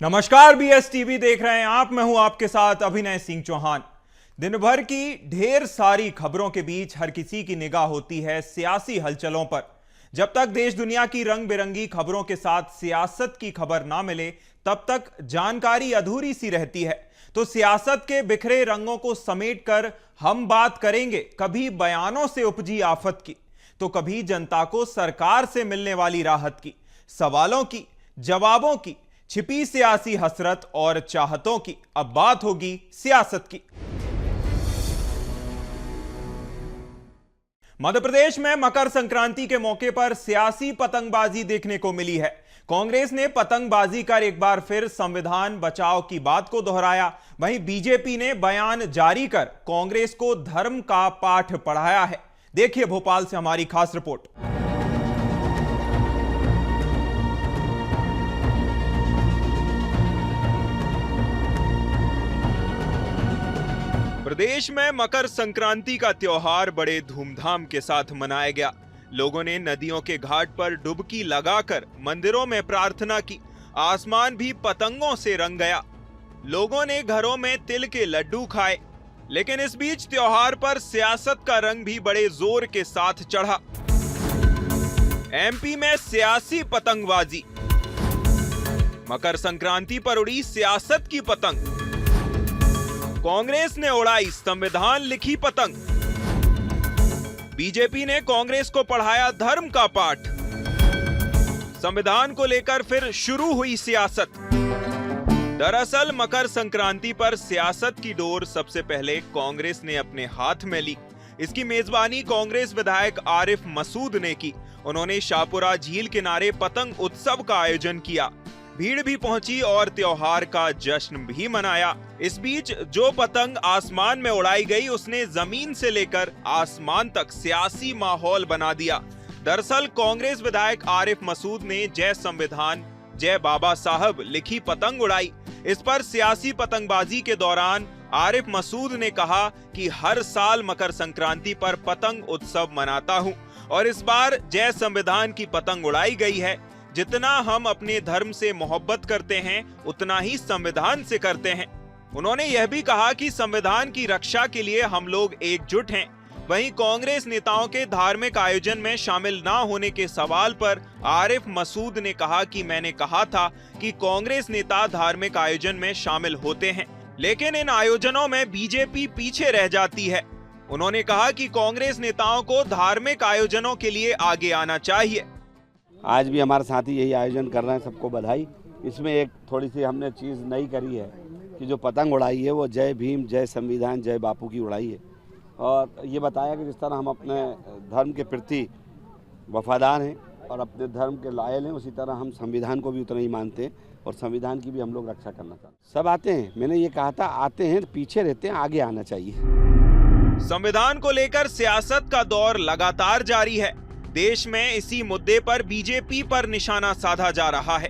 नमस्कार, BS TV देख रहे हैं आप। मैं हूं आपके साथ अभिनय सिंह चौहान। दिन भर की ढेर सारी खबरों के बीच हर किसी की निगाह होती है सियासी हलचलों पर। जब तक देश दुनिया की रंग बिरंगी खबरों के साथ सियासत की खबर ना मिले तब तक जानकारी अधूरी सी रहती है। तो सियासत के बिखरे रंगों को समेटकर हम बात करेंगे कभी बयानों से उपजी आफत की, तो कभी जनता को सरकार से मिलने वाली राहत की, सवालों की, जवाबों की, छिपी सियासी हसरत और चाहतों की। अब बात होगी सियासत की। मध्य प्रदेश में मकर संक्रांति के मौके पर सियासी पतंगबाजी देखने को मिली है। कांग्रेस ने पतंगबाजी कर एक बार फिर संविधान बचाओ की बात को दोहराया। वहीं बीजेपी ने बयान जारी कर कांग्रेस को धर्म का पाठ पढ़ाया है। देखिए भोपाल से हमारी खास रिपोर्ट। प्रदेश में मकर संक्रांति का त्योहार बड़े धूमधाम के साथ मनाया गया। लोगों ने नदियों के घाट पर डुबकी लगाकर मंदिरों में प्रार्थना की। आसमान भी पतंगों से रंग गया। लोगों ने घरों में तिल के लड्डू खाए। लेकिन इस बीच त्योहार पर सियासत का रंग भी बड़े जोर के साथ चढ़ा। एमपी में सियासी पतंगबाजी। मकर संक्रांति पर उड़ी सियासत की पतंग। कांग्रेस ने उड़ाई संविधान लिखी पतंग। बीजेपी ने कांग्रेस को पढ़ाया धर्म का पाठ। संविधान को लेकर फिर शुरू हुई सियासत। दरअसल मकर संक्रांति पर सियासत की डोर सबसे पहले कांग्रेस ने अपने हाथ में ली। इसकी मेजबानी कांग्रेस विधायक आरिफ मसूद ने की। उन्होंने शाहपुरा झील किनारे पतंग उत्सव का आयोजन किया। भीड़ भी पहुंची और त्योहार का जश्न भी मनाया। इस बीच जो पतंग आसमान में उड़ाई गई उसने जमीन से लेकर आसमान तक सियासी माहौल बना दिया। दरअसल कांग्रेस विधायक आरिफ मसूद ने जय संविधान जय बाबा साहब लिखी पतंग उड़ाई। इस पर सियासी पतंगबाजी के दौरान आरिफ मसूद ने कहा कि हर साल मकर संक्रांति पर पतंग उत्सव मनाता हूं और इस बार जय संविधान की पतंग उड़ाई गई है। जितना हम अपने धर्म से मोहब्बत करते हैं उतना ही संविधान से करते हैं। उन्होंने यह भी कहा कि संविधान की रक्षा के लिए हम लोग एकजुट हैं। वहीं कांग्रेस नेताओं के धार्मिक आयोजन में शामिल ना होने के सवाल पर आरिफ मसूद ने कहा कि मैंने कहा था कि कांग्रेस नेता धार्मिक आयोजन में शामिल होते हैं, लेकिन इन आयोजनों में बीजेपी पीछे रह जाती है। उन्होंने कहा कि कांग्रेस नेताओं को धार्मिक आयोजनों के लिए आगे आना चाहिए। आज भी हमारे साथी यही आयोजन कर रहे हैं, सबको बधाई। इसमें एक थोड़ी सी हमने चीज़ नई करी है कि जो पतंग उड़ाई है वो जय भीम जय संविधान जय बापू की उड़ाई है। और ये बताया कि जिस तरह हम अपने धर्म के प्रति वफादार हैं और अपने धर्म के लायल हैं, उसी तरह हम संविधान को भी उतना ही मानते हैं और संविधान की भी हम लोग रक्षा करना चाहते हैं। सब आते हैं, मैंने ये कहा था, आते हैं, पीछे रहते हैं, आगे आना चाहिए। संविधान को लेकर सियासत का दौर लगातार जारी है। देश में इसी मुद्दे पर बीजेपी पर निशाना साधा जा रहा है।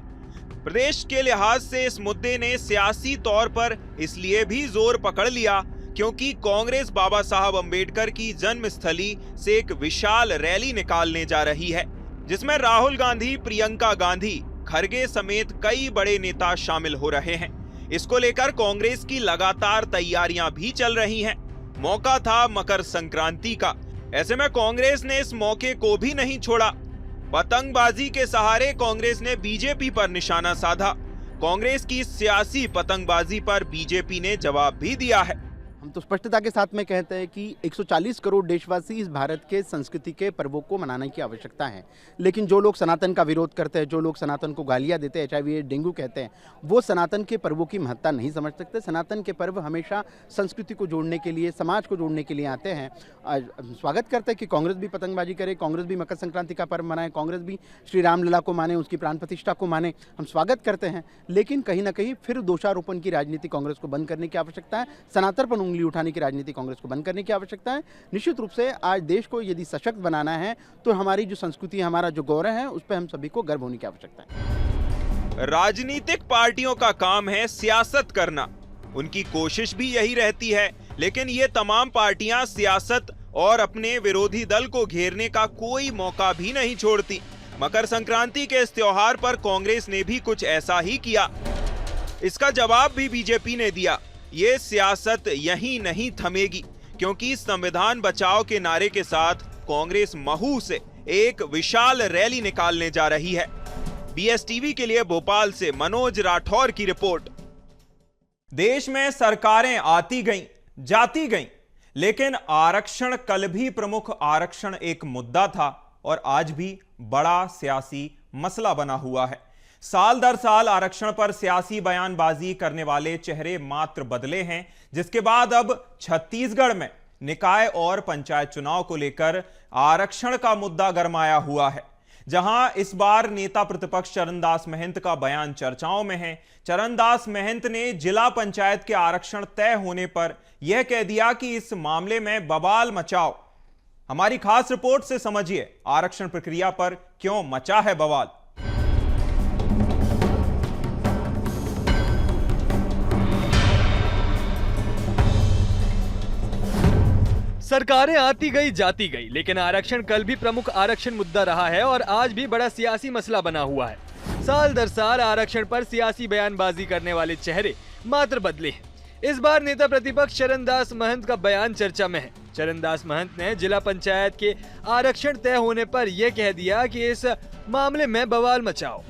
प्रदेश के लिहाज से इस मुद्दे ने सियासी तौर पर इसलिए भी जोर पकड़ लिया क्योंकि कांग्रेस बाबा साहब अंबेडकर की जन्मस्थली से एक विशाल रैली निकालने जा रही है, जिसमें राहुल गांधी, प्रियंका गांधी, खरगे समेत कई बड़े नेता शामिल हो रहे हैं। इसको लेकर कांग्रेस की लगातार तैयारियां भी चल रही हैं। मौका था मकर संक्रांति का, ऐसे में कांग्रेस ने इस मौके को भी नहीं छोड़ा। पतंगबाजी के सहारे कांग्रेस ने बीजेपी पर निशाना साधा। कांग्रेस की सियासी पतंगबाजी पर बीजेपी ने जवाब भी दिया है। हम तो स्पष्टता के साथ में कहते हैं कि 140 करोड़ देशवासी इस भारत के संस्कृति के पर्वों को मनाने की आवश्यकता है। लेकिन जो लोग सनातन का विरोध करते हैं, जो लोग सनातन को गालियां देते हैं, HIV डेंगू कहते हैं, वो सनातन के पर्वों की महत्ता नहीं समझ सकते। सनातन के पर्व हमेशा संस्कृति को जोड़ने के लिए, समाज को जोड़ने के लिए आते हैं। स्वागत करते हैं कि कांग्रेस भी पतंगबाजी करे, कांग्रेस भी मकर संक्रांति का पर्व मनाए, कांग्रेस भी श्री रामलला को माने, उसकी प्राण प्रतिष्ठा को माने। हम स्वागत करते हैं, लेकिन कहीं ना कहीं फिर दोषारोपण की राजनीति कांग्रेस को बंद करने की आवश्यकता है। सनातन पर उंगली उठाने की राजनीति कांग्रेस को बंद करने की आवश्यकता है। निश्चित रूप से आज देश को यदि सशक्त बनाना है तो हमारी जो संस्कृति, हमारा जो गौरव है, उस पर हम सभी को गर्व होने की आवश्यकता है। राजनीतिक पार्टियों का काम है सियासत करना, उनकी कोशिश भी यही रहती है। लेकिन ये तमाम पार्टियां सियासत और अपने विरोधी दल को घेरने का कोई मौका भी नहीं छोड़ती। मकर संक्रांति के इस त्योहार पर कांग्रेस ने भी कुछ ऐसा ही किया। इसका जवाब भी बीजेपी ने दिया। ये सियासत यहीं नहीं थमेगी, क्योंकि संविधान बचाओ के नारे के साथ कांग्रेस महू से एक विशाल रैली निकालने जा रही है। बीएसटीवी के लिए भोपाल से मनोज राठौर की रिपोर्ट। देश में सरकारें आती गईं, जाती गईं, लेकिन आरक्षण कल भी प्रमुख आरक्षण एक मुद्दा था और आज भी बड़ा सियासी मसला बना हुआ है। साल दर साल आरक्षण पर सियासी बयानबाजी करने वाले चेहरे मात्र बदले हैं, जिसके बाद अब छत्तीसगढ़ में निकाय और पंचायत चुनाव को लेकर आरक्षण का मुद्दा गरमाया हुआ है, जहां इस बार नेता प्रतिपक्ष चरणदास महंत का बयान चर्चाओं में है। चरणदास महंत ने जिला पंचायत के आरक्षण तय होने पर यह कह दिया कि इस मामले में बवाल मचाओ। हमारी खास रिपोर्ट से समझिए आरक्षण प्रक्रिया पर क्यों मचा है बवाल। सरकारें आती गई जाती गई, लेकिन आरक्षण कल भी प्रमुख आरक्षण मुद्दा रहा है और आज भी बड़ा सियासी मसला बना हुआ है। साल दर साल आरक्षण पर सियासी बयानबाजी करने वाले चेहरे मात्र बदले हैं। इस बार नेता प्रतिपक्ष चरणदास महंत का बयान चर्चा में है। चरणदास महंत ने जिला पंचायत के आरक्षण तय होने पर यह कह दिया कि इस मामले में बवाल मचाओ।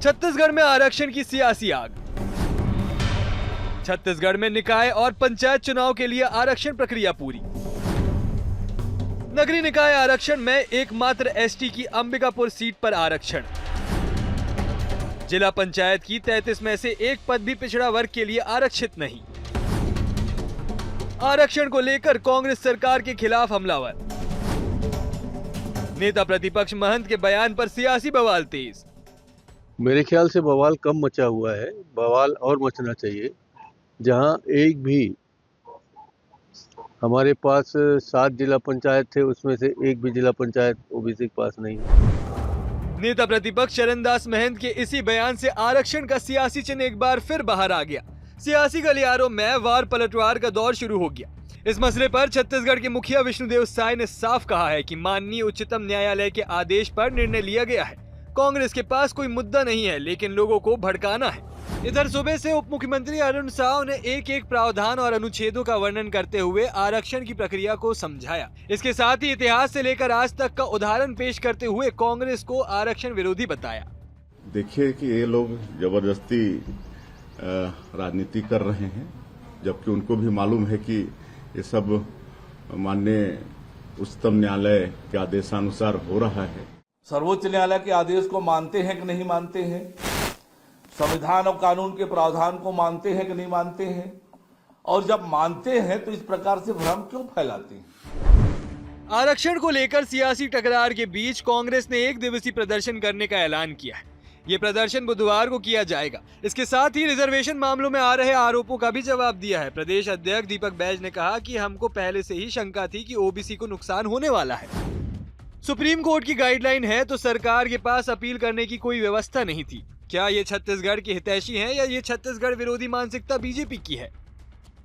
छत्तीसगढ़ में आरक्षण की सियासी आग। छत्तीसगढ़ में निकाय और पंचायत चुनाव के लिए आरक्षण प्रक्रिया पूरी। नगरीय निकाय आरक्षण में एकमात्र एसटी की अंबिकापुर सीट पर आरक्षण। जिला पंचायत की 33 में से एक पद भी पिछड़ा वर्ग के लिए आरक्षित नहीं। आरक्षण को लेकर कांग्रेस सरकार के खिलाफ हमलावर। नेता प्रतिपक्ष महंत के बयान पर सियासी बवाल तेज। मेरे ख्याल से बवाल कम मचा हुआ है, बवाल और मचना चाहिए। जहां एक भी हमारे पास 7 जिला पंचायत थे, उसमें से एक भी जिला पंचायत ओबीसी के पास नहीं है। नेता प्रतिपक्ष चरणदास महंत के इसी बयान से आरक्षण का सियासी चिन्ह एक बार फिर बाहर आ गया। सियासी गलियारों में वार पलटवार का दौर शुरू हो गया। इस मसले पर छत्तीसगढ़ के मुखिया विष्णुदेव साय ने साफ कहा है कि माननीय उच्चतम न्यायालय के आदेश पर निर्णय लिया गया है। कांग्रेस के पास कोई मुद्दा नहीं है, लेकिन लोगों को भड़काना है। इधर सुबह से उप मुख्यमंत्री अरुण साव ने एक एक प्रावधान और अनुच्छेदों का वर्णन करते हुए आरक्षण की प्रक्रिया को समझाया। इसके साथ ही इतिहास से लेकर आज तक का उदाहरण पेश करते हुए कांग्रेस को आरक्षण विरोधी बताया। देखिए कि ये लोग जबरदस्ती राजनीति कर रहे हैं, जबकि उनको भी मालूम है कि ये सब माननीय उच्चतम न्यायालय के आदेशानुसार हो रहा है। सर्वोच्च न्यायालय के आदेश को मानते हैं कि नहीं मानते हैं, संविधान और कानून के प्रावधान को मानते हैं कि नहीं मानते हैं, और जब मानते हैं तो इस प्रकार से भ्रम क्यों फैलाते हैं। आरक्षण को लेकर सियासी टकरार के बीच कांग्रेस ने एक दिवसीय प्रदर्शन करने का ऐलान किया है। ये प्रदर्शन बुधवार को किया जाएगा। इसके साथ ही रिजर्वेशन मामलों में आ रहे आरोपों का भी जवाब दिया है। प्रदेश अध्यक्ष दीपक बैज ने कहा कि हमको पहले से ही शंका थी कि ओबीसी को नुकसान होने वाला है। सुप्रीम कोर्ट की गाइडलाइन है तो सरकार के पास अपील करने की कोई व्यवस्था नहीं थी। क्या ये छत्तीसगढ़ के हितैषी हैं या ये छत्तीसगढ़ विरोधी मानसिकता बीजेपी की है?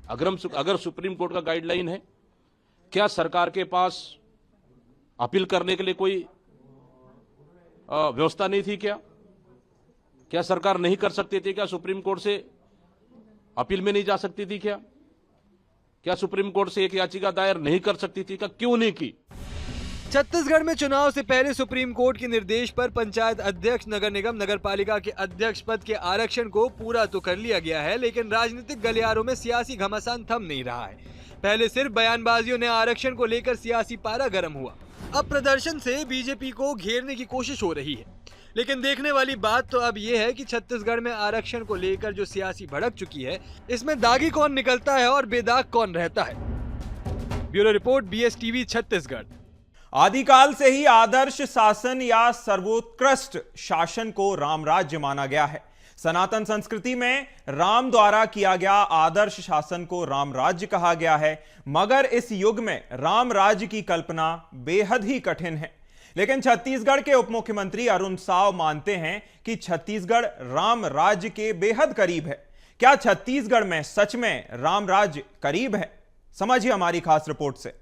अगर सुप्रीम कोर्ट का गाइडलाइन है, क्या सरकार के पास अपील करने के लिए कोई व्यवस्था नहीं थी? क्या सरकार नहीं कर सकती थी? क्या सुप्रीम कोर्ट से अपील में नहीं जा सकती थी? क्या सुप्रीम कोर्ट से एक याचिका दायर नहीं कर सकती थी? क्यों नहीं की? छत्तीसगढ़ में चुनाव से पहले सुप्रीम कोर्ट के निर्देश पर पंचायत अध्यक्ष, नगर निगम, नगर पालिका के अध्यक्ष पद के आरक्षण को पूरा तो कर लिया गया है, लेकिन राजनीतिक गलियारों में सियासी घमासान थम नहीं रहा है। पहले सिर्फ बयानबाजियों ने आरक्षण को लेकर सियासी पारा गर्म हुआ। अब प्रदर्शन से बीजेपी को घेरने की कोशिश हो रही है। लेकिन देखने वाली बात तो अब यह है कि छत्तीसगढ़ में आरक्षण को लेकर जो सियासी भड़क चुकी है, इसमें दागी कौन निकलता है और बेदाग कौन रहता है। Bureau report, BSTV Chhattisgarh. आदिकाल से ही आदर्श शासन या सर्वोत्कृष्ट शासन को राम राज्य माना गया है। सनातन संस्कृति में राम द्वारा किया गया आदर्श शासन को राम राज्य कहा गया है। मगर इस युग में राम राज्य की कल्पना बेहद ही कठिन है। लेकिन छत्तीसगढ़ के उप मुख्यमंत्री अरुण साव मानते हैं कि छत्तीसगढ़ राम राज्य के बेहद करीब है। क्या छत्तीसगढ़ में सच में राम राज्य करीब है? समझिए हमारी खास रिपोर्ट से।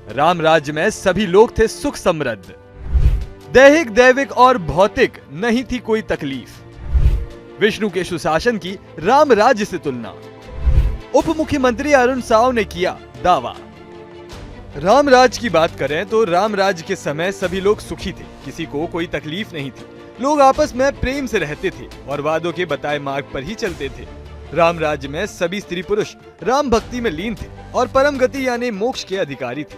राम राज्य में सभी लोग थे सुख समृद्ध, दैहिक, दैविक और भौतिक नहीं थी कोई तकलीफ। विष्णु के सुशासन की राम राज्य से तुलना। उप मुख्यमंत्री अरुण साव ने किया दावा। राम राज्य की बात करें तो राम राज्य के समय सभी लोग सुखी थे, किसी को कोई तकलीफ नहीं थी। लोग आपस में प्रेम से रहते थे और वादों के बताए मार्ग पर ही चलते थे। राम राज्य में सभी स्त्री पुरुष राम भक्ति में लीन थे और परम गति यानी मोक्ष के अधिकारी थे।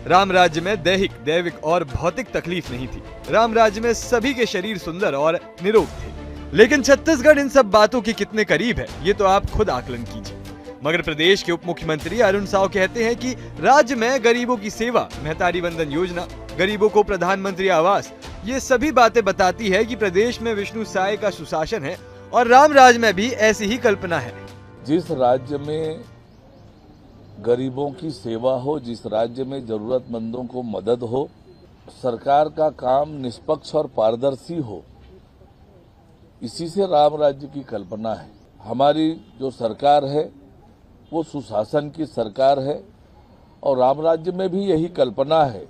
राम राज्य में दैहिक, दैविक और भौतिक तकलीफ नहीं थी। राम राज्य में सभी के शरीर सुंदर और निरोग थे। लेकिन छत्तीसगढ़ इन सब बातों के कितने करीब है, ये तो आप खुद आकलन कीजिए। मगर प्रदेश के उप मुख्यमंत्री अरुण साव कहते हैं कि राज्य में गरीबों की सेवा, महतारी वंदन योजना, गरीबों को प्रधानमंत्री आवास, ये सभी बातें बताती है कि प्रदेश में विष्णु साय का सुशासन है और राम राज्य में भी ऐसी ही कल्पना है। जिस राज्य में गरीबों की सेवा हो, जिस राज्य में जरूरतमंदों को मदद हो, सरकार का काम निष्पक्ष और पारदर्शी हो, इसी से राम राज्य की कल्पना है। हमारी जो सरकार है वो सुशासन की सरकार है और राम राज्य में भी यही कल्पना है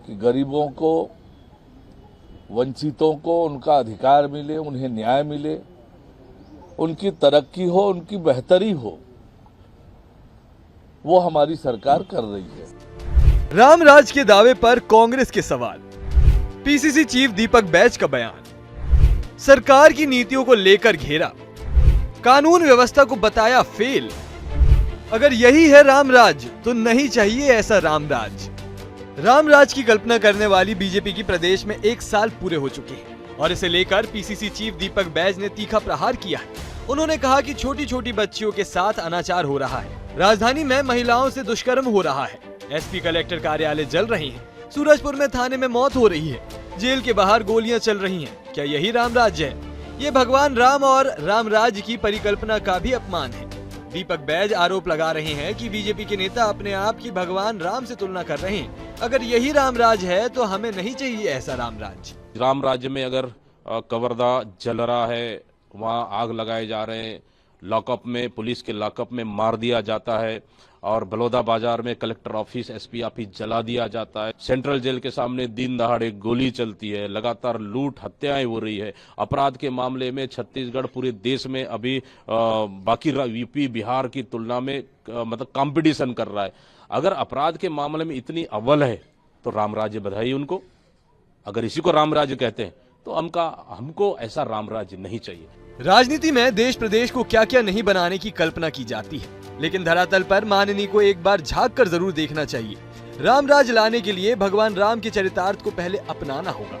कि गरीबों को, वंचितों को उनका अधिकार मिले, उन्हें न्याय मिले, उनकी तरक्की हो, उनकी बेहतरी हो, वो हमारी सरकार कर रही है। राम राज के दावे पर कांग्रेस के सवाल। पीसीसी चीफ दीपक बैज का बयान। सरकार की नीतियों को लेकर घेरा, कानून व्यवस्था को बताया फेल। अगर यही है राम राज तो नहीं चाहिए ऐसा राम राज। राम राज की कल्पना करने वाली बीजेपी की प्रदेश में 1 साल पूरे हो चुके हैं और इसे लेकर पीसीसी चीफ दीपक बैज ने तीखा प्रहार किया है। उन्होंने कहा कि छोटी छोटी बच्चियों के साथ अनाचार हो रहा है, राजधानी में महिलाओं से दुष्कर्म हो रहा है, एसपी कलेक्टर कार्यालय जल रहे हैं, सूरजपुर में थाने में मौत हो रही है, जेल के बाहर गोलियां चल रही हैं। क्या यही राम राज्य है? ये भगवान राम और राम राज्य की परिकल्पना का भी अपमान है। दीपक बैज आरोप लगा रहे हैं कि बीजेपी के नेता अपने आप की भगवान राम से तुलना कर रहे हैं। अगर यही राम राज है तो हमें नहीं चाहिए ऐसा राम राज्य। राम राज्य में अगर कवर्धा जल रहा है, वहाँ आग लगाए जा रहे हैं, लॉकअप में, पुलिस के लॉकअप में मार दिया जाता है और बलौदा बाजार में कलेक्टर ऑफिस, एसपी ऑफिस जला दिया जाता है, सेंट्रल जेल के सामने दिन दहाड़े गोली चलती है, लगातार लूट हत्याएं हो रही है। अपराध के मामले में छत्तीसगढ़ पूरे देश में अभी बाकी यूपी बिहार की तुलना में मतलब कंपटीशन कर रहा है। अगर अपराध के मामले में इतनी अव्वल है तो राम राज्य बधाई उनको। अगर इसी को राम राज्य कहते हैं तो हमको ऐसा राम राज्य नहीं चाहिए। राजनीति में देश प्रदेश को क्या क्या नहीं बनाने की कल्पना की जाती है, लेकिन धरातल पर माननीय को एक बार झांक कर जरूर देखना चाहिए। राम राज लाने के लिए भगवान राम के चरितार्थ को पहले अपनाना होगा।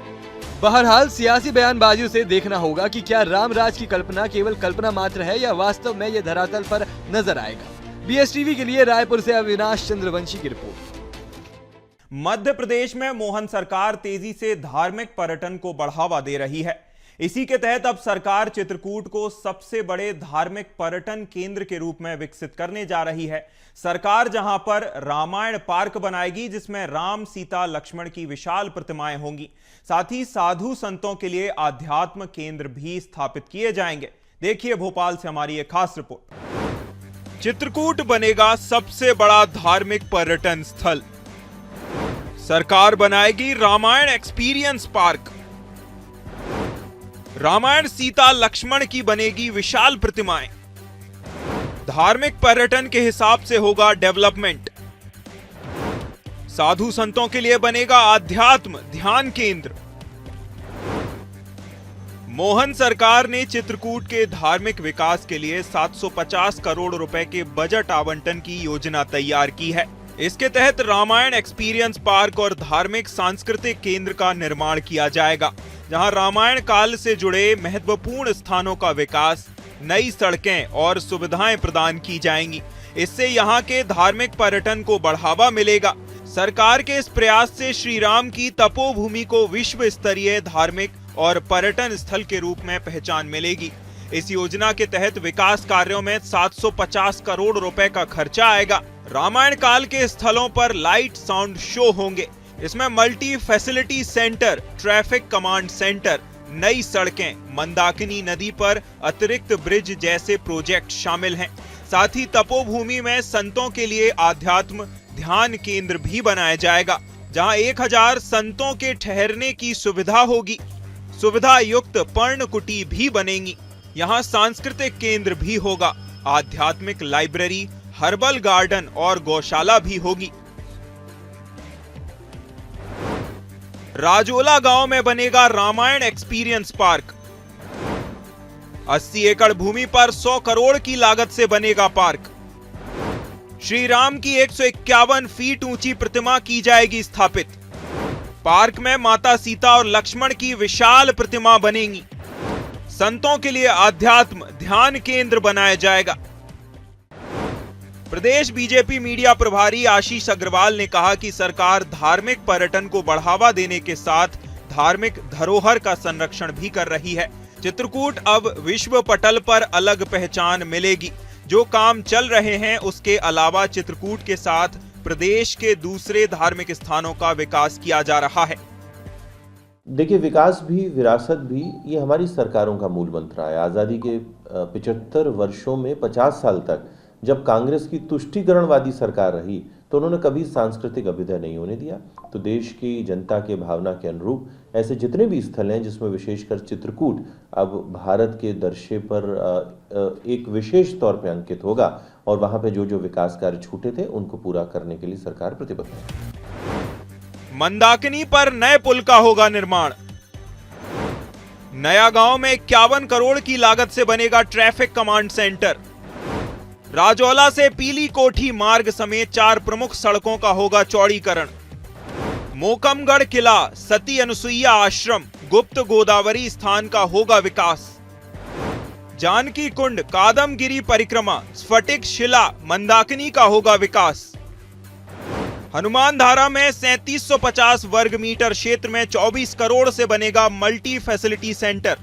बहरहाल सियासी बयानबाजियों से देखना होगा कि क्या राम राज की कल्पना केवल कल्पना मात्र है या वास्तव में ये धरातल पर नजर आएगा। बीएसटीवी के लिए रायपुर से अविनाश चंद्रवंशी की रिपोर्ट। मध्य प्रदेश में मोहन सरकार तेजी से धार्मिक पर्यटन को बढ़ावा दे रही है। इसी के तहत अब सरकार चित्रकूट को सबसे बड़े धार्मिक पर्यटन केंद्र के रूप में विकसित करने जा रही है। सरकार जहां पर रामायण पार्क बनाएगी, जिसमें राम, सीता, लक्ष्मण की विशाल प्रतिमाएं होंगी। साथ ही साधु संतों के लिए आध्यात्म केंद्र भी स्थापित किए जाएंगे। देखिए भोपाल से हमारी एक खास रिपोर्ट। चित्रकूट बनेगा सबसे बड़ा धार्मिक पर्यटन स्थल। सरकार बनाएगी रामायण एक्सपीरियंस पार्क। रामायण, सीता, लक्ष्मण की बनेगी विशाल प्रतिमाएं। धार्मिक पर्यटन के हिसाब से होगा डेवलपमेंट। साधु संतों के लिए बनेगा आध्यात्म ध्यान केंद्र। मोहन सरकार ने चित्रकूट के धार्मिक विकास के लिए 750 करोड़ रुपए के बजट आवंटन की योजना तैयार की है। इसके तहत रामायण एक्सपीरियंस पार्क और धार्मिक सांस्कृतिक केंद्र का निर्माण किया जाएगा, जहां रामायण काल से जुड़े महत्वपूर्ण स्थानों का विकास, नई सड़कें और सुविधाएं प्रदान की जाएंगी। इससे यहां के धार्मिक पर्यटन को बढ़ावा मिलेगा। सरकार के इस प्रयास से श्री राम की तपोभूमि को विश्व स्तरीय धार्मिक और पर्यटन स्थल के रूप में पहचान मिलेगी। इस योजना के तहत विकास कार्यों में 750 करोड़ रुपए का खर्चा आएगा। रामायण काल के स्थलों पर लाइट साउंड शो होंगे। इसमें multi facility centre, traffic command centre, नई सड़कें, मंदाकिनी नदी पर अतिरिक्त ब्रिज जैसे प्रोजेक्ट शामिल हैं। साथ ही तपोभूमि में संतों के लिए आध्यात्म ध्यान केंद्र भी बनाया जाएगा, जहां 1000 संतों के ठहरने की सुविधा होगी। सुविधा युक्त पर्ण कुटी भी बनेंगी। यहाँ सांस्कृतिक केंद्र भी होगा, आध्यात्मिक लाइब्रेरी, हर्बल गार्डन और गौशाला भी होगी। राजोला गांव में बनेगा रामायण एक्सपीरियंस पार्क। 80 एकड़ भूमि पर 100 करोड़ की लागत से बनेगा पार्क। श्री राम की 151 फीट ऊंची प्रतिमा की जाएगी स्थापित। पार्क में माता सीता और लक्ष्मण की विशाल प्रतिमा बनेगी। संतों के लिए आध्यात्म ध्यान केंद्र बनाया जाएगा। प्रदेश बीजेपी मीडिया प्रभारी आशीष अग्रवाल ने कहा कि सरकार धार्मिक पर्यटन को बढ़ावा देने के साथ धार्मिक धरोहर का संरक्षण भी कर रही है। चित्रकूट अब विश्व पटल पर अलग पहचान मिलेगी। जो काम चल रहे हैं उसके अलावा चित्रकूट के साथ प्रदेश के दूसरे धार्मिक स्थानों का विकास किया जा रहा है। देखिए, विकास भी विरासत भी ये हमारी सरकारों का मूल मंत्र है। आज़ादी के 75 वर्षों में 50 साल तक जब कांग्रेस की तुष्टीकरणवादी सरकार रही तो उन्होंने कभी सांस्कृतिक अभ्युदय नहीं होने दिया। तो देश की जनता के भावना के अनुरूप ऐसे जितने भी स्थल हैं, जिसमें विशेषकर चित्रकूट अब भारत के दर्शे पर एक विशेष तौर पे अंकित होगा और वहां पे जो जो विकास कार्य छूटे थे उनको पूरा करने के लिए सरकार प्रतिबद्ध है। मंदाकिनी पर नए पुल का होगा निर्माण। नया गांव में 51 करोड़ की लागत से बनेगा ट्रैफिक कमांड सेंटर। राजौला से पीली कोठी मार्ग समेत 4 प्रमुख सड़कों का होगा चौड़ीकरण। मोकमगढ़ किला, सती अनुसुईया आश्रम, गुप्त गोदावरी स्थान का होगा विकास। जानकी कुंड, कादमगिरी परिक्रमा, स्फटिक शिला, मंदाकिनी का होगा विकास। हनुमान धारा में 3750 वर्ग मीटर क्षेत्र में 24 करोड़ से बनेगा मल्टी फैसिलिटी सेंटर।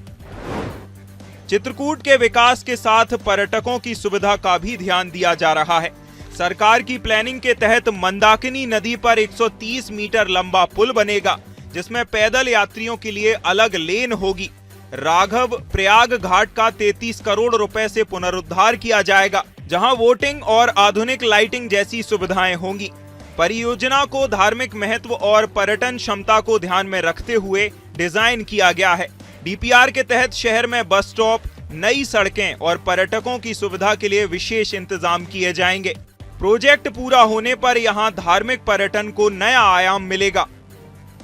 चित्रकूट के विकास के साथ पर्यटकों की सुविधा का भी ध्यान दिया जा रहा है। सरकार की प्लानिंग के तहत मंदाकिनी नदी पर 130 मीटर लंबा पुल बनेगा, जिसमें पैदल यात्रियों के लिए अलग लेन होगी। राघव प्रयाग घाट का 33 करोड़ रुपए से पुनरुद्धार किया जाएगा, जहां वोटिंग और आधुनिक लाइटिंग जैसी सुविधाएं होंगी। परियोजना को धार्मिक महत्व और पर्यटन क्षमता को ध्यान में रखते हुए डिजाइन किया गया है। डीपीआर के तहत शहर में बस स्टॉप, नई सड़कें और पर्यटकों की सुविधा के लिए विशेष इंतजाम किए जाएंगे। प्रोजेक्ट पूरा होने पर यहां धार्मिक पर्यटन को नया आयाम मिलेगा।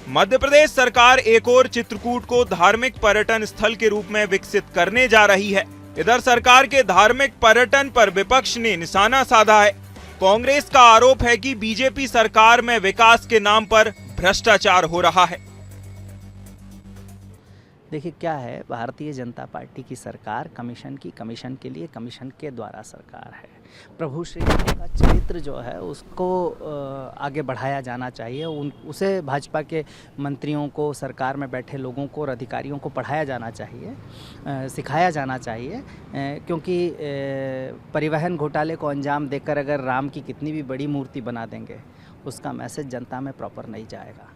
मध्य प्रदेश सरकार एक और चित्रकूट को धार्मिक पर्यटन स्थल के रूप में विकसित करने जा रही है। इधर सरकार के धार्मिक पर्यटन पर विपक्ष ने निशाना साधा है। कांग्रेस का आरोप है कि बीजेपी सरकार में विकास के नाम पर भ्रष्टाचार हो रहा है। देखिए क्या है, भारतीय जनता पार्टी की सरकार कमीशन के लिए कमीशन के द्वारा सरकार है। प्रभु श्री राम का चरित्र जो है उसको आगे बढ़ाया जाना चाहिए। उसे भाजपा के मंत्रियों को, सरकार में बैठे लोगों को और अधिकारियों को पढ़ाया जाना चाहिए, सिखाया जाना चाहिए, क्योंकि परिवहन घोटाले को अंजाम देकर अगर राम की कितनी भी बड़ी मूर्ति बना देंगे उसका मैसेज जनता में प्रॉपर नहीं जाएगा।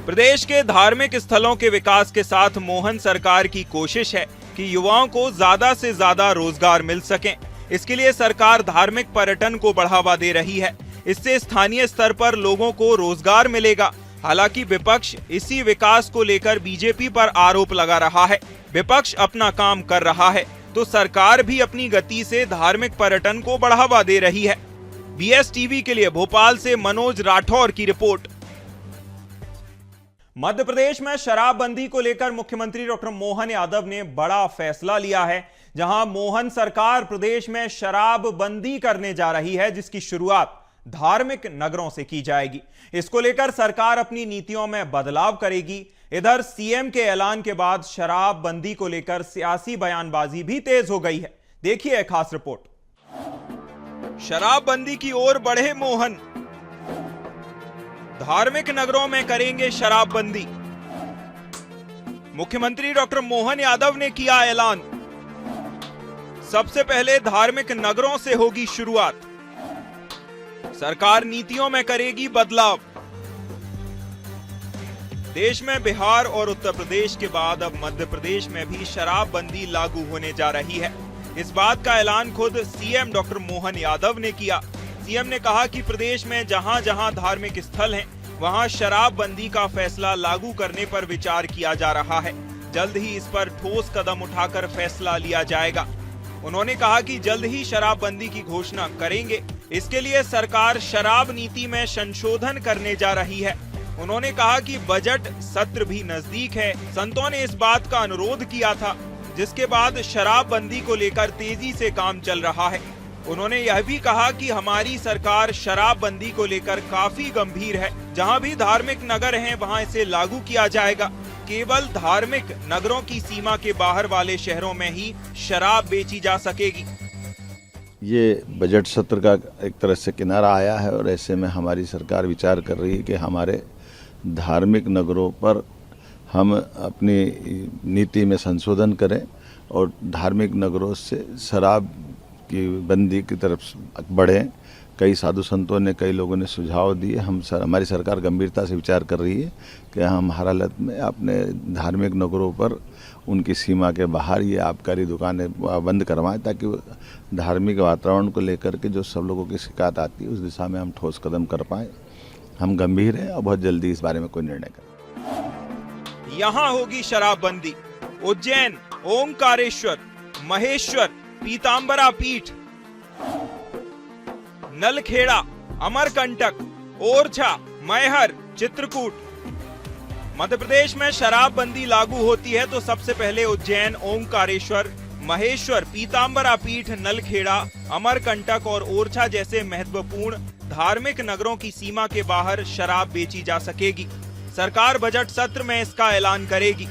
प्रदेश के धार्मिक स्थलों के विकास के साथ मोहन सरकार की कोशिश है कि युवाओं को ज्यादा से ज्यादा रोजगार मिल सके। इसके लिए सरकार धार्मिक पर्यटन को बढ़ावा दे रही है। इससे स्थानीय स्तर पर लोगों को रोजगार मिलेगा। हालांकि विपक्ष इसी विकास को लेकर बीजेपी पर आरोप लगा रहा है। विपक्ष अपना काम कर रहा है तो सरकार भी अपनी गति से धार्मिक पर्यटन को बढ़ावा दे रही है। BSTV के लिए भोपाल से मनोज राठौर की रिपोर्ट। मध्य प्रदेश में शराबबंदी को लेकर मुख्यमंत्री डॉक्टर मोहन यादव ने बड़ा फैसला लिया है, जहां मोहन सरकार प्रदेश में शराबबंदी करने जा रही है, जिसकी शुरुआत धार्मिक नगरों से की जाएगी। इसको लेकर सरकार अपनी नीतियों में बदलाव करेगी। इधर सीएम के ऐलान के बाद शराबबंदी को लेकर सियासी बयानबाजी भी तेज हो गई है। देखिए एक खास रिपोर्ट। शराबबंदी की ओर बढ़े मोहन, धार्मिक नगरों में करेंगे शराबबंदी। मुख्यमंत्री डॉक्टर मोहन यादव ने किया ऐलान, सबसे पहले धार्मिक नगरों से होगी शुरुआत। सरकार नीतियों में करेगी बदलाव। देश में बिहार और उत्तर प्रदेश के बाद अब मध्य प्रदेश में भी शराबबंदी लागू होने जा रही है। इस बात का ऐलान खुद सीएम डॉक्टर मोहन यादव ने किया। सीएम ने कहा कि प्रदेश में जहां जहां धार्मिक स्थल हैं, वहां शराबबंदी का फैसला लागू करने पर विचार किया जा रहा है। जल्द ही इस पर ठोस कदम उठाकर फैसला लिया जाएगा। उन्होंने कहा कि जल्द ही शराबबंदी की घोषणा करेंगे। इसके लिए सरकार शराब नीति में संशोधन करने जा रही है। उन्होंने कहा कि बजट सत्र भी नजदीक है। संतों ने इस बात का अनुरोध किया था, जिसके बाद शराबबंदी को लेकर तेजी से काम चल रहा है। उन्होंने यह भी कहा कि हमारी सरकार शराबबंदी को लेकर काफी गंभीर है। जहां भी धार्मिक नगर हैं, वहां इसे लागू किया जाएगा। केवल धार्मिक नगरों की सीमा के बाहर वाले शहरों में ही शराब बेची जा सकेगी। ये बजट सत्र का एक तरह से किनारा आया है और ऐसे में हमारी सरकार विचार कर रही है कि हमारे धार्मिक नगरों पर हम अपनी नीति में संशोधन करें और धार्मिक नगरों से शराब की बंदी की तरफ बढ़ें। कई साधु संतों ने, कई लोगों ने सुझाव दिए। हमारी सरकार गंभीरता से विचार कर रही है कि हम हर हालत में अपने धार्मिक नगरों पर उनकी सीमा के बाहर ये आबकारी दुकानें बंद करवाएं, ताकि धार्मिक वातावरण को लेकर के जो सब लोगों की शिकायत आती है उस दिशा में हम ठोस कदम कर पाएं। हम गंभीर हैं और बहुत जल्दी इस बारे में कोई निर्णय करें। यहाँ होगी शराबबंदी। उज्जैन, ओंकारेश्वर, महेश्वर, पीतांबरा पीठ, नलखेड़ा, अमरकंटक, ओरछा, मैहर, चित्रकूट। मध्य प्रदेश में शराबबंदी लागू होती है तो सबसे पहले उज्जैन, ओंकारेश्वर, महेश्वर, पीतांबरा पीठ, नलखेड़ा, अमरकंटक और ओरछा जैसे महत्वपूर्ण धार्मिक नगरों की सीमा के बाहर शराब बेची जा सकेगी। सरकार बजट सत्र में इसका ऐलान करेगी।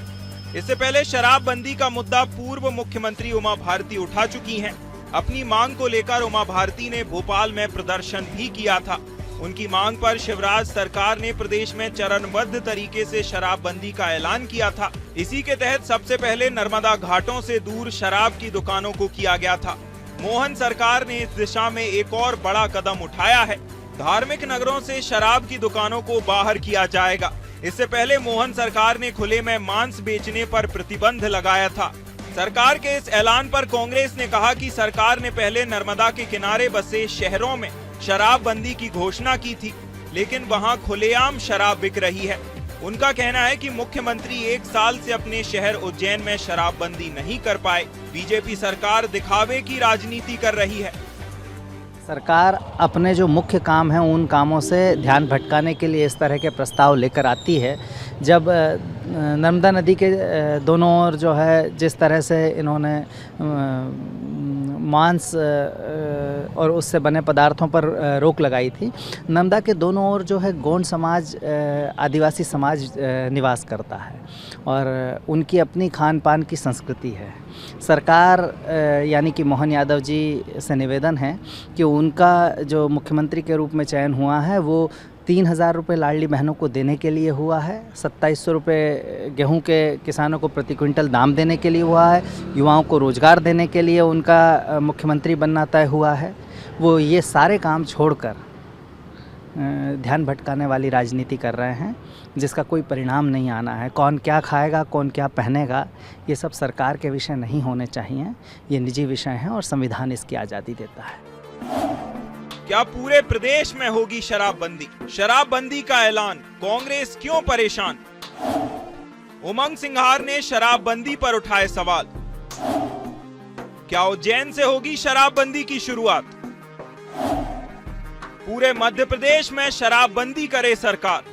इससे पहले शराबबंदी का मुद्दा पूर्व मुख्यमंत्री उमा भारती उठा चुकी हैं। अपनी मांग को लेकर उमा भारती ने भोपाल में प्रदर्शन भी किया था। उनकी मांग पर शिवराज सरकार ने प्रदेश में चरणबद्ध तरीके से शराबबंदी का ऐलान किया था। इसी के तहत सबसे पहले नर्मदा घाटों से दूर शराब की दुकानों को किया गया था। मोहन सरकार ने इस दिशा में एक और बड़ा कदम उठाया है। धार्मिक नगरों से शराब की दुकानों को बाहर किया जाएगा। इससे पहले मोहन सरकार ने खुले में मांस बेचने पर प्रतिबंध लगाया था। सरकार के इस ऐलान पर कांग्रेस ने कहा कि सरकार ने पहले नर्मदा के किनारे बसे शहरों में शराबबंदी की घोषणा की थी, लेकिन वहां खुलेआम शराब बिक रही है। उनका कहना है कि मुख्यमंत्री 1 साल से अपने शहर उज्जैन में शराबबंदी नहीं कर पाए। बीजेपी सरकार दिखावे की राजनीति कर रही है। सरकार अपने जो मुख्य काम हैं उन कामों से ध्यान भटकाने के लिए इस तरह के प्रस्ताव लेकर आती है। जब नर्मदा नदी के दोनों ओर जो है जिस तरह से इन्होंने मांस और उससे बने पदार्थों पर रोक लगाई थी, नर्मदा के दोनों ओर जो है गोंड समाज, आदिवासी समाज निवास करता है और उनकी अपनी खान पान की संस्कृति है। सरकार यानी कि मोहन यादव जी से निवेदन है कि उनका जो मुख्यमंत्री के रूप में चयन हुआ है वो 3,000 रुपये लाडली बहनों को देने के लिए हुआ है, 2700 रुपये गेहूं के किसानों को प्रति क्विंटल दाम देने के लिए हुआ है, युवाओं को रोजगार देने के लिए उनका मुख्यमंत्री बनना तय हुआ है। वो ये सारे काम छोड़कर ध्यान भटकाने वाली राजनीति कर रहे हैं, जिसका कोई परिणाम नहीं आना है। कौन क्या खाएगा, कौन क्या पहनेगा, ये सब सरकार के विषय नहीं होने चाहिए। ये निजी विषय हैं और संविधान इसकी आज़ादी देता है। क्या पूरे प्रदेश में होगी शराबबंदी? शराबबंदी का ऐलान, कांग्रेस क्यों परेशान? उमंग सिंघार ने शराबबंदी पर उठाए सवाल। क्या उज्जैन से होगी शराबबंदी की शुरुआत? पूरे मध्य प्रदेश में शराबबंदी करे सरकार।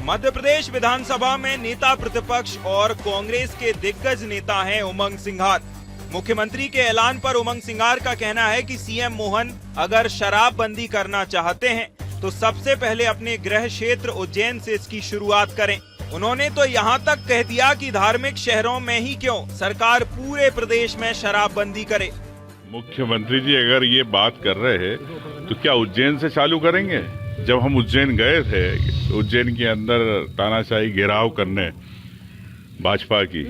मध्य प्रदेश विधानसभा में नेता प्रतिपक्ष और कांग्रेस के दिग्गज नेता हैं उमंग सिंघार। मुख्यमंत्री के ऐलान पर उमंग सिंघार का कहना है कि सीएम मोहन अगर शराबबंदी करना चाहते हैं तो सबसे पहले अपने गृह क्षेत्र उज्जैन से इसकी शुरुआत करें। उन्होंने तो यहां तक कह दिया कि धार्मिक शहरों में ही क्यों, सरकार पूरे प्रदेश में शराबबंदी करे। मुख्यमंत्री जी अगर ये बात कर रहे हैं तो क्या उज्जैन से चालू करेंगे? जब हम उज्जैन गए थे, उज्जैन के अंदर तानाशाही घेराव करने भाजपा की,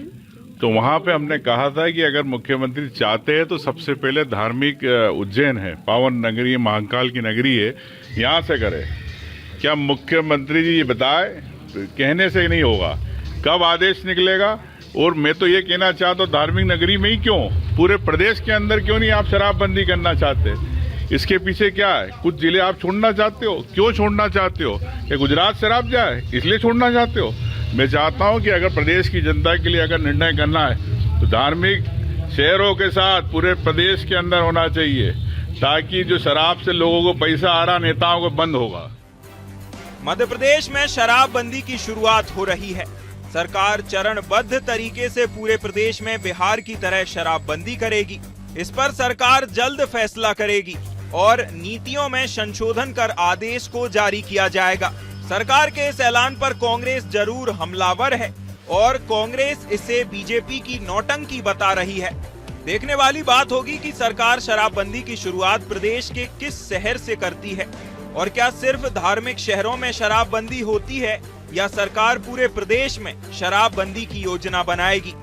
तो वहां पे हमने कहा था कि अगर मुख्यमंत्री चाहते हैं तो सबसे पहले धार्मिक उज्जैन है, पावन नगरी, महाकाल की नगरी है, यहाँ से करे। क्या मुख्यमंत्री जी ये बताए? कहने से नहीं होगा, कब आदेश निकलेगा? और मैं तो ये कहना चाहता हूँ, धार्मिक नगरी में ही क्यों, पूरे प्रदेश के अंदर क्यों नहीं आप शराबबंदी करना चाहते? इसके पीछे क्या है? कुछ जिले आप छोड़ना चाहते हो? क्यों छोड़ना चाहते हो? क्या गुजरात शराब जाए इसलिए छोड़ना चाहते हो? मैं चाहता हूं कि अगर प्रदेश की जनता के लिए अगर निर्णय करना है तो धार्मिक शहरों के साथ पूरे प्रदेश के अंदर होना चाहिए, ताकि जो शराब से लोगों को पैसा आ रहा नेताओं को बंद होगा। मध्य प्रदेश में शराबबंदी की शुरुआत हो रही है। सरकार चरणबद्ध तरीके से पूरे प्रदेश में बिहार की तरह शराबबंदी करेगी। इस पर सरकार जल्द फैसला करेगी और नीतियों में संशोधन कर आदेश को जारी किया जाएगा। सरकार के इस ऐलान पर कांग्रेस जरूर हमलावर है और कांग्रेस इसे बीजेपी की नौटंकी बता रही है। देखने वाली बात होगी कि सरकार शराबबंदी की शुरुआत प्रदेश के किस शहर से करती है और क्या सिर्फ धार्मिक शहरों में शराबबंदी होती है या सरकार पूरे प्रदेश में शराबबंदी की योजना बनाएगी।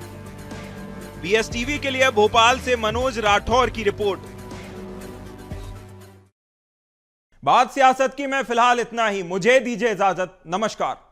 बीएसटीवी के लिए भोपाल से मनोज राठौर की रिपोर्ट। बात सियासत की में फिलहाल इतना ही। मुझे दीजिए इजाजत। नमस्कार।